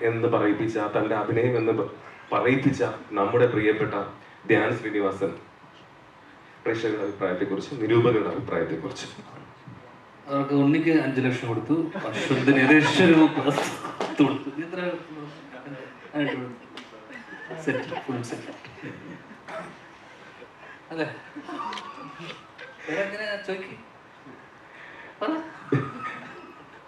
എന്ന് പറയിപ്പിച്ച, തൻ്റെ അഭിനയം എന്ന് പറയിപ്പിച്ച നമ്മുടെ പ്രിയപ്പെട്ട ധ്യാൻ ശ്രീനിവാസൻ പ്രേക്ഷകരുടെ അഭിപ്രായത്തെക്കുറിച്ച്, നിരൂപകരുടെ അഭിപ്രായത്തെക്കുറിച്ച്. അവർക്ക് ഉണ്ണിക്ക് 5 ലക്ഷം കൊടുത്തു, അശ്വന്തിന് അതെ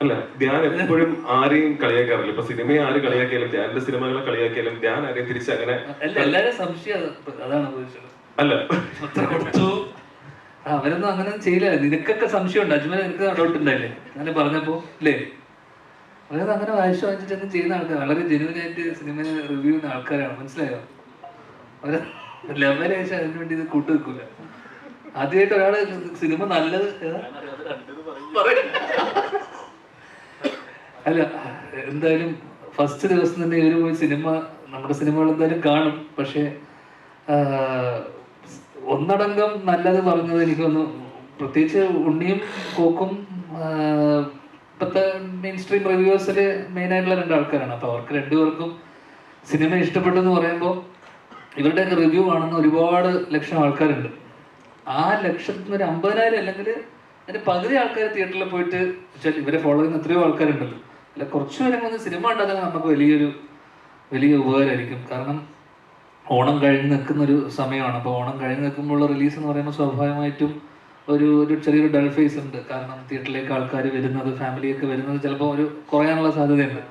അല്ല, ധ്യാൻ എപ്പോഴും ആരെയും കളിയാക്കാറില്ല. ഇപ്പൊ സിനിമയെ ആര് കളിയാക്കിയാലും, ധ്യാനിന്റെ സിനിമകളെ കളിയാക്കിയാലും ധ്യാൻ ആരെയും തിരിച്ച് അങ്ങനെ എല്ലാരും സംശയം അതാണ് അല്ല കൊടുത്തു. അവരൊന്നും അങ്ങനെ ചെയ്യില്ല. നിനക്കൊക്കെ സംശയമുണ്ട്, അജ്മൽ നിനക്ക് ഡൗട്ട് ഉണ്ടായില്ലേ അങ്ങനെ പറഞ്ഞപ്പോ അല്ലേ? അവരത് അങ്ങനെ വായിച്ചിട്ടൊന്നും ചെയ്യുന്ന ആൾക്കാർ, വളരെ ജെന്യൂനായിട്ട് സിനിമ റിവ്യൂ ചെയ്യുന്ന ആൾക്കാരാണ്, മനസ്സിലായോ? അവര് ലെവലേശം അതിനു വേണ്ടി ഇത് കൂട്ടു വെക്കൂല. ആദ്യമായിട്ട് ഒരാള് സിനിമ നല്ലത് അല്ല, എന്തായാലും ഫസ്റ്റ് ദിവസം തന്നെ ഇവര് പോയി സിനിമ, നമ്മുടെ സിനിമകൾ എന്തായാലും കാണും. പക്ഷെ ഒന്നടങ്കം നല്ലത് പറഞ്ഞത് എനിക്കൊന്ന്, പ്രത്യേകിച്ച് ഉണ്ണിയും കോക്കും ഇപ്പോഴത്തെ മെയിൻ സ്ട്രീം റിവ്യൂസില് മെയിൻ ആയിട്ടുള്ള 2 ആൾക്കാരാണ്. അപ്പൊ അവർക്ക് 2 പേർക്കും സിനിമ ഇഷ്ടപ്പെട്ടു എന്ന് പറയുമ്പോൾ ഇവരുടെയൊക്കെ റിവ്യൂ കാണുന്ന ഒരുപാട് ലക്ഷം ആൾക്കാരുണ്ട്. ആ ലക്ഷത്തിന് ഒരു 50,000 അല്ലെങ്കിൽ അതിന്റെ പകുതി ആൾക്കാർ തിയേറ്ററിൽ പോയിട്ട് വെച്ചാൽ ഇവരെ ഫോളോ ചെയ്യുന്ന എത്രയോ ആൾക്കാരുണ്ടല്ലോ. അല്ല, കുറച്ചു പേരെ വന്ന് സിനിമ ഉണ്ടാക്കാൻ നമുക്ക് വലിയ ഉപകാരമായിരിക്കും. കാരണം ഓണം കഴിഞ്ഞ് നിൽക്കുന്നൊരു സമയമാണ്. അപ്പോൾ ഓണം കഴിഞ്ഞ് നിൽക്കുമ്പോഴുള്ള റിലീസ് എന്ന് പറയുമ്പോൾ സ്വാഭാവികമായിട്ടും ഒരു ചെറിയൊരു ഡൾ ഫേസ് ഉണ്ട്. കാരണം തിയേറ്ററിലേക്ക് ആൾക്കാർ വരുന്നത്, ഫാമിലിയൊക്കെ വരുന്നത് ചിലപ്പോൾ കുറയാനുള്ള സാധ്യതയുണ്ട്.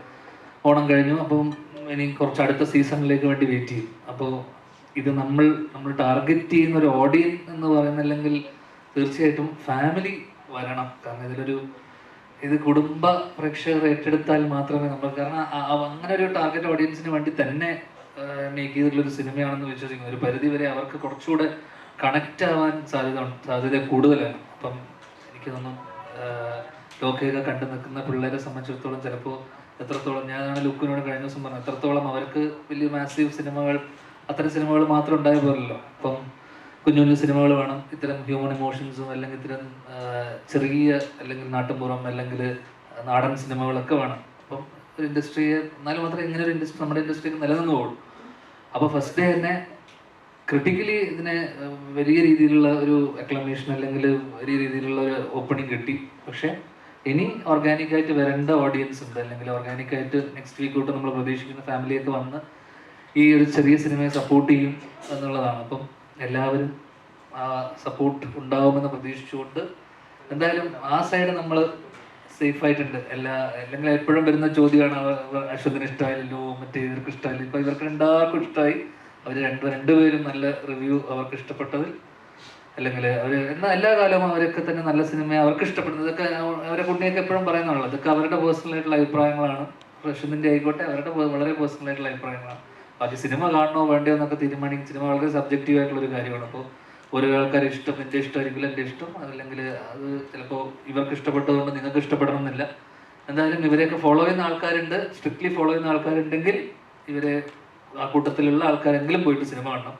ഓണം കഴിഞ്ഞു, അപ്പം ഇനി കുറച്ച് അടുത്ത സീസണിലേക്ക് വേണ്ടി വെയിറ്റ് ചെയ്യും. അപ്പോൾ ഇത് നമ്മൾ ടാർഗറ്റ് ചെയ്യുന്ന ഒരു ഓഡിയൻസ് എന്ന് പറയുന്നില്ലെങ്കിൽ തീർച്ചയായിട്ടും ഫാമിലി വരണം. കാരണം ഇത് കുടുംബ പ്രേക്ഷകർ ഏറ്റെടുത്താൽ മാത്രമേ നമ്മൾ, കാരണം അങ്ങനെ ഒരു ടാർഗറ്റ് ഓഡിയൻസിന് വേണ്ടി തന്നെ മേക്ക് ചെയ്തിട്ടുള്ളൊരു സിനിമയാണെന്ന് വിശ്വസിക്കുന്നു. ഒരു പരിധി വരെ അവർക്ക് കുറച്ചുകൂടെ കണക്റ്റ് ആവാൻ സാധ്യത കൂടുതലാണ്. അപ്പം എനിക്ക് തോന്നുന്നു ലോകയൊക്കെ കണ്ടു നിൽക്കുന്ന പിള്ളേരെ സംബന്ധിച്ചിടത്തോളം ചിലപ്പോൾ എത്രത്തോളം, ഞാനാണ് ലുക്കിനോട് കഴിഞ്ഞ ദിവസം പറഞ്ഞു, എത്രത്തോളം അവർക്ക് വലിയ മാസീവ് സിനിമകൾ, അത്തരം സിനിമകൾ മാത്രം ഉണ്ടായ പോലല്ലോ. അപ്പം കുഞ്ഞു സിനിമകൾ വേണം, ഇത്തരം ഹ്യൂമൻ ഇമോഷൻസും അല്ലെങ്കിൽ ഇത്തരം ചെറിയ അല്ലെങ്കിൽ നാട്ടുമ്പുറം അല്ലെങ്കിൽ നാടൻ സിനിമകളൊക്കെ വേണം. അപ്പം ഒരു ഇൻഡസ്ട്രിയെ, എന്നാലും മാത്രമേ ഇങ്ങനെ ഒരു ഇൻഡസ്ട്രി നമ്മുടെ ഇൻഡസ്ട്രിക്ക് നിലനിന്ന് പോകുള്ളൂ. അപ്പോൾ ഫസ്റ്റ് ഡേ തന്നെ ക്രിട്ടിക്കലി ഇതിനെ വലിയ രീതിയിലുള്ള ഒരു അക്ലമേഷൻ അല്ലെങ്കിൽ വലിയ രീതിയിലുള്ള ഒരു ഓപ്പണിംഗ് കിട്ടി. പക്ഷേ ഇനി ഓർഗാനിക്കായിട്ട് വരേണ്ട ഓഡിയൻസ് ഉണ്ട്, അല്ലെങ്കിൽ ഓർഗാനിക്കായിട്ട് നെക്സ്റ്റ് വീക്ക് തൊട്ട് നമ്മൾ പ്രതീക്ഷിക്കുന്ന ഫാമിലിയൊക്കെ വന്ന് ഈ ഒരു ചെറിയ സിനിമയെ സപ്പോർട്ട് ചെയ്യും എന്നുള്ളതാണ്. അപ്പം എല്ലാവരും ആ സപ്പോർട്ട് ഉണ്ടാവുമെന്ന് പ്രതീക്ഷിച്ചുകൊണ്ട് എന്തായാലും ആ സൈഡ് നമ്മൾ സേഫ് ആയിട്ടുണ്ട്. അല്ലെങ്കിൽ എപ്പോഴും വരുന്ന ചോദ്യമാണ്, അശ്വതിന് ഇഷ്ടമായില്ലല്ലോ, മറ്റേ ഇവർക്ക് ഇഷ്ടമായില്ല. ഇപ്പൊ ഇവർക്ക് 2 ഇഷ്ടമായി. അവർ രണ്ടുപേരും നല്ല റിവ്യൂ അവർക്ക് ഇഷ്ടപ്പെട്ടതിൽ, അല്ലെങ്കിൽ എന്നാൽ എല്ലാ കാലവും അവരൊക്കെ തന്നെ നല്ല സിനിമ അവർക്ക് ഇഷ്ടപ്പെടുന്നത്. ഇതൊക്കെ അവരെ കുട്ടിയൊക്കെ എപ്പോഴും പറയുന്നുള്ളത്, ഇതൊക്കെ അവരുടെ പേഴ്സണൽ ആയിട്ടുള്ള അഭിപ്രായങ്ങളാണ്. അശ്വതിൻ്റെ ആയിക്കോട്ടെ, അവരുടെ വളരെ പേഴ്സണൽ ആയിട്ടുള്ള അഭിപ്രായങ്ങളാണ്. ബാക്കി സിനിമ കാണണോ വേണ്ടയോ എന്നൊക്കെ തീരുമാനിക്കും. സിനിമ വളരെ സബ്ജക്റ്റീവ് ആയിട്ടുള്ളൊരു കാര്യമാണ്. അപ്പോൾ ഓരോ ആൾക്കാർ ഇഷ്ടം, എൻ്റെ ഇഷ്ടമായിരിക്കില്ല എൻ്റെ ഇഷ്ടം, അതല്ലെങ്കിൽ അത് ചിലപ്പോൾ ഇവർക്ക് ഇഷ്ടപ്പെട്ടതുകൊണ്ട് നിങ്ങൾക്ക് ഇഷ്ടപ്പെടണം എന്നില്ല. എന്തായാലും ഇവരെയൊക്കെ ഫോളോ ചെയ്യുന്ന ആൾക്കാരുണ്ട്, സ്ട്രിക്ട്ലി ഫോളോ ചെയ്യുന്ന ആൾക്കാരുണ്ടെങ്കിൽ ഇവരെ ആ കൂട്ടത്തിലുള്ള ആൾക്കാരെങ്കിലും പോയിട്ട് സിനിമ കാണണം.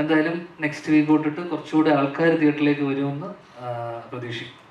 എന്തായാലും നെക്സ്റ്റ് വീക്ക് തൊട്ടിട്ട് കുറച്ചുകൂടെ ആൾക്കാർ തിയേറ്ററിലേക്ക് വരുമെന്ന് പ്രതീക്ഷിക്കും.